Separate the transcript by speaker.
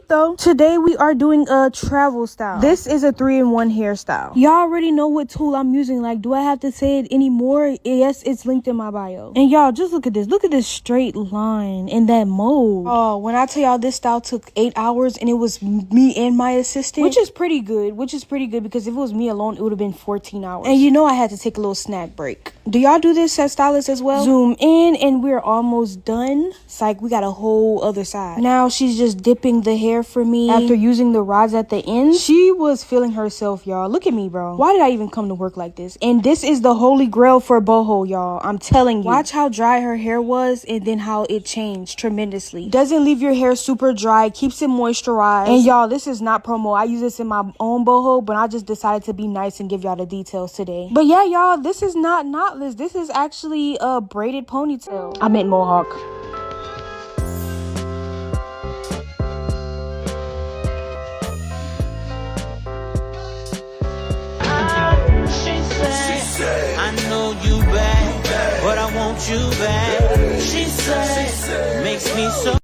Speaker 1: though. Today we are doing a travel style. This is a 3-in-1 hairstyle. Y'all already know what tool I'm using. Like, do I have to say it anymore? Yes, it's linked in my bio. And y'all, just look at this. Look at this straight line and that mode. Oh, when I tell y'all this style took 8 hours and it was me and my assistant, which is pretty good because if it was me alone, it would have been 14 hours. And you know I had to take a little snack break. Do y'all do this as stylists as well? Zoom in and we're almost done. It's like we got a whole other side. Now she's just dipping the hair for me after using the rods at the end. She was feeling herself, y'all. Look at me, bro. Why did I even come to work like this? And this is the holy grail for boho, y'all. I'm telling you. Watch how dry her hair was and then how it changed tremendously. Doesn't leave your hair super dry, keeps it moisturized. And y'all, this is not promo. I use this in my own boho, but I just decided to be nice and give y'all the details today. But yeah, y'all, this is not knotless. This is actually a braided ponytail. I meant mohawk.
Speaker 2: I know you bad, but I want you back. She said, makes me so